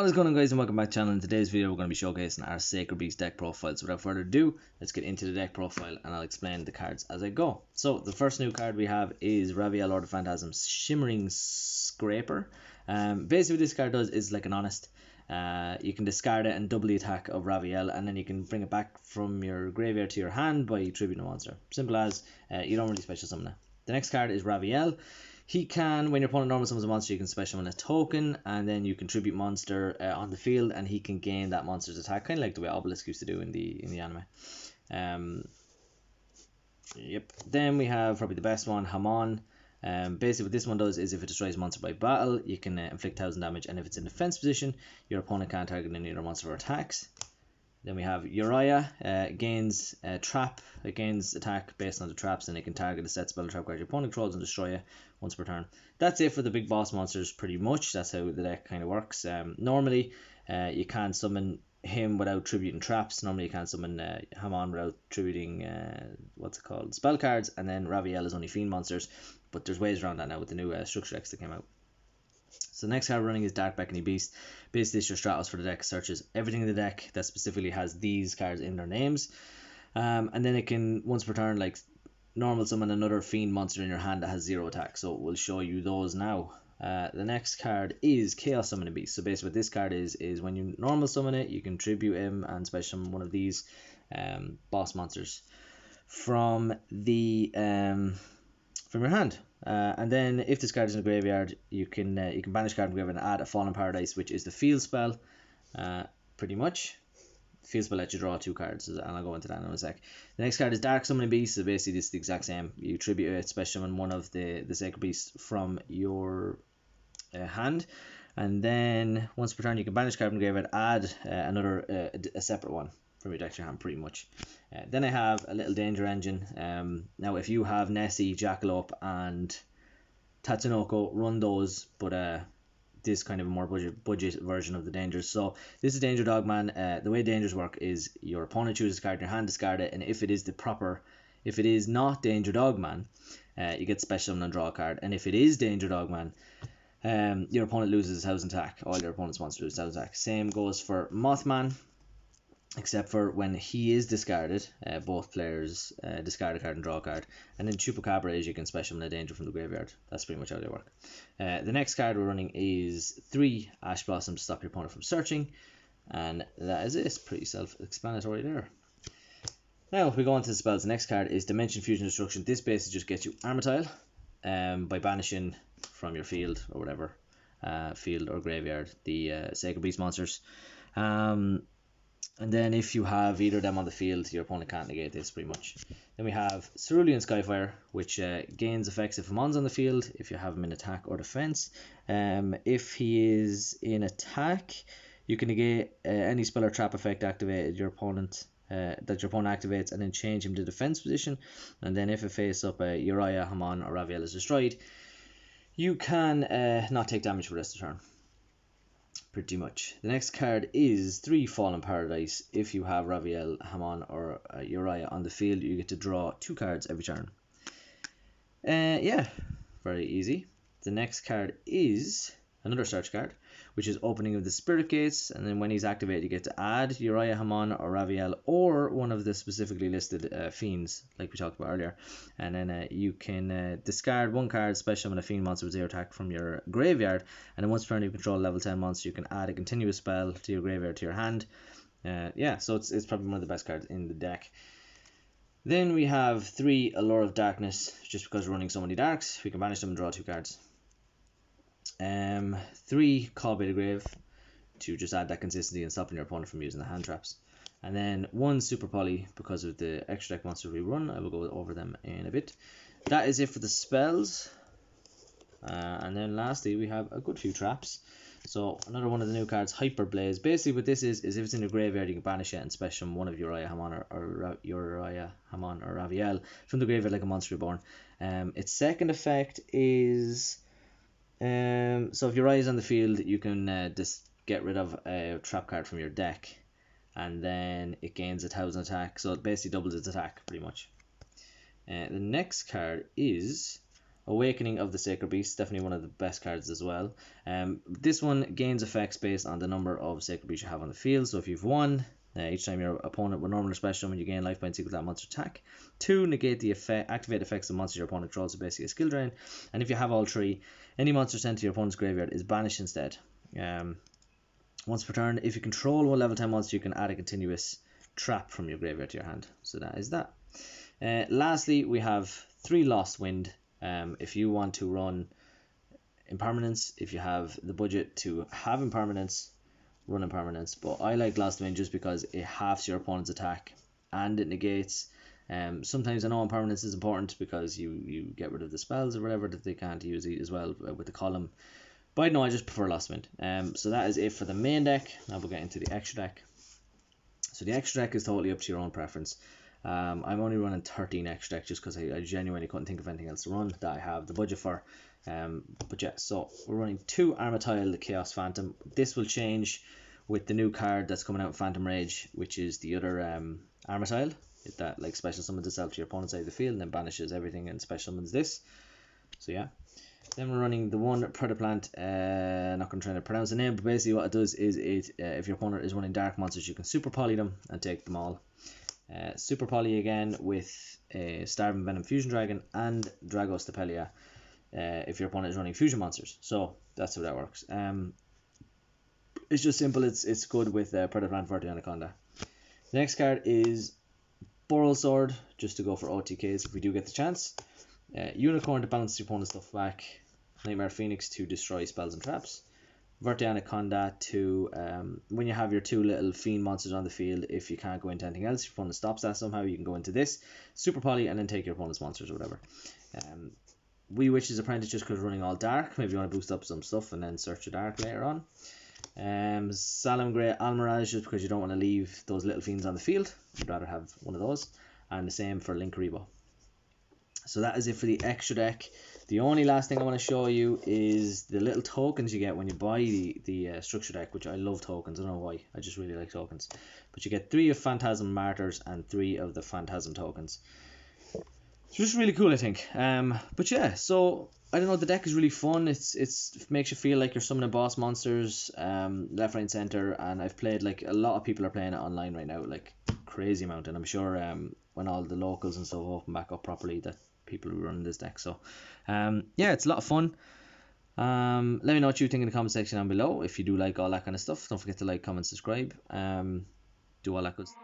What is going on, guys, and welcome back to the channel. In today's video we're going to be showcasing our Sacred Beast deck profile. So without further ado, let's get into the deck profile and I'll explain the cards as I go. So the first new card we have is Raviel, Lord of Phantasm's Shimmering Scraper. Basically what this card does is like an honest. You can discard it and double the attack of Raviel, and then you can bring it back from your graveyard to your hand by tributing a monster. Simple as. You don't really special summon it. The next card is Raviel. He can, when your opponent normal summons a monster, you can special summon a token, and then you contribute monster on the field, and he can gain that monster's attack, kind of like the way Obelisk used to do in the anime. Yep. Then we have probably the best one, Hamon. Basically what this one does is if it destroys a monster by battle, you can inflict 1000 damage, and if it's in defense position, your opponent can't target any other monster for attacks. Then we have Uriah, gains trap, it gains attack based on the traps, and it can target a set spell or trap card your opponent controls and destroy it once per turn. That's it for the big boss monsters pretty much. That's how the deck kind of works. Normally you can't summon him without tributing traps. Normally you can't summon Hamon without tributing spell cards, and then Raviel is only fiend monsters, but there's ways around that now with the new structure decks that came out. So the next card we're running is Dark Beckoning Beast. Basically it's your Stratos for the deck. Searches everything in the deck that specifically has these cards in their names, and then it can once per turn like normal summon another fiend monster in your hand that has 0 attack. So we'll show you those now. The next card is Chaos Summoning Beast. So basically what this card is when you normal summon it, you can tribute him and special summon one of these boss monsters from the from your hand. And then if this card is in the graveyard, you can banish card from graveyard and add a Fallen Paradise, which is the field spell. Pretty much field spell lets you draw 2 cards, and I'll go into that in a sec. The next card is Dark Summoning Beast. So basically this is the exact same. You tribute it, special summon one of the Sacred Beasts from your hand, and then once per turn you can banish card from graveyard, add another a separate one from your deck to your hand, pretty much. Then I have a little Danger Engine. Now if you have Nessie, Jackalope and Tatsunoko, run those, but this kind of a more budget version of the Dangers. So this is Danger Dogman. The way Dangers work is your opponent chooses a card in your hand, discard it, and if it is not Danger Dogman, you get special summon and draw a card, and if it is Danger Dogman, your opponent loses 1000 attack. All your opponent's monsters lose 1000 attack. Same goes for Mothman, except for when he is discarded, both players discard a card and draw a card. And then Chupacabra is you can special summon a danger from the graveyard. That's pretty much how they work. The next card we're running is 3 Ash Blossom to stop your opponent from searching, and that is it. It's pretty self-explanatory there. Now if we go on to the spells, the next card is Dimension Fusion Destruction. This basically just gets you Armor Tile by banishing from your field or whatever, field or graveyard, the Sacred Beast monsters. And then if you have either of them on the field, your opponent can't negate this, pretty much. Then we have Cerulean Skyfire, which gains effects if Hamon's on the field, if you have him in attack or defense. If he is in attack, you can negate any spell or trap effect activated that your opponent activates, and then change him to defense position. And then if a face up Uriah, Hamon or Raviel is destroyed, you can not take damage for the rest of the turn. Pretty much. The next card is 3 Fallen Paradise. If you have Raviel, Hamon or Uriah on the field, you get to draw 2 cards every turn. Yeah, very easy. The next card is another search card, which is Opening of the Spirit Gates, and then when he's activated you get to add Uriah, Hamon or Raviel or one of the specifically listed fiends like we talked about earlier, and then you can discard 1 card, special summon a fiend monster with 0 attack from your graveyard, and then once per turn you control a level 10 monster, you can add a continuous spell to your graveyard to your hand. Yeah, so it's probably one of the best cards in the deck. Then we have 3 Allure of Darkness. Just because we're running so many darks, we can banish them and draw 2 cards. 3 Call by the Grave to just add that consistency and stopping your opponent from using the hand traps. And then 1 Super Poly because of the extra deck monsters we run. I will go over them in a bit. That is it for the spells. And then lastly we have a good few traps. So another one of the new cards, Hyper Blaze. Basically what this is if it's in your graveyard you can banish it and special one of Uriah, Hamon or Raviel from the graveyard like a monster reborn. Its second effect is so if Uriah is on the field, you can just get rid of a trap card from your deck, and then it gains 1000 attack, so it basically doubles its attack pretty much. The next card is Awakening of the Sacred Beast, definitely one of the best cards as well. This one gains effects based on the number of Sacred Beasts you have on the field. So if you've one, each time your opponent with normal or special summon, you gain life points equal to that monster attack. 2, negate the effect, activate effects of monsters your opponent controls, so basically a skill drain. And if you have all 3, any monster sent to your opponent's graveyard is banished instead. Once per turn, if you control one level 10 monster, you can add a continuous trap from your graveyard to your hand. So that is that. Lastly, we have 3 Lost Wind. If you want to run Impermanence, if you have the budget to have Impermanence, run Impermanence. But I like Lost Wind just because it halves your opponent's attack and it negates. Sometimes I know Impermanence is important because you get rid of the spells or whatever that they can't use as well with the column. But no, I just prefer Lost Wind. So that is it for the main deck. Now we'll get into the extra deck. So the extra deck is totally up to your own preference. I'm only running 13 extra deck just because I genuinely couldn't think of anything else to run that I have the budget for. But yeah, so we're running 2 Armityle, the Chaos Phantom. This will change with the new card that's coming out, Phantom Rage, which is the other Armityle that like special summons itself to your opponent's side of the field and then banishes everything and special summons this. So yeah. Then we're running the one Predaplant, not going to try to pronounce the name, but basically what it does is if your opponent is running dark monsters, you can super poly them and take them all. Super poly again with Starving Venom Fusion Dragon and Dragos Stapelia if your opponent is running fusion monsters. So that's how that works. It's just simple, it's good with Predaplant, Verti Anaconda. The next card is Boral Sword, just to go for OTKs if we do get the chance. Unicorn to bounce your opponent's stuff back. Nightmare Phoenix to destroy spells and traps. Verti Anaconda to, when you have your 2 little fiend monsters on the field, if you can't go into anything else, your opponent stops that somehow, you can go into this. Super Poly and then take your opponent's monsters or whatever. Wee Witch's Apprentice just because running all dark. Maybe you want to boost up some stuff and then search your dark later on. Salamangreat Almirage just because you don't want to leave those little fiends on the field. You'd rather have one of those. And the same for Linkuriboh. So that is it for the extra deck. The only last thing I want to show you is the little tokens you get when you buy the structure deck, which I love tokens. I don't know why. I just really like tokens. But you get 3 of Phantasm Martyrs and 3 of the Phantasm tokens. It's just really cool, I think. But yeah, so I don't know, the deck is really fun. It makes you feel like you're summoning boss monsters left, right, and center. And I've played, like, a lot of people are playing it online right now, like crazy amount. And I'm sure when all the locals and stuff open back up properly, that people who run this deck. So yeah, it's a lot of fun. Let me know what you think in the comment section down below. If you do like all that kind of stuff, don't forget to like, comment, subscribe, do all that good stuff.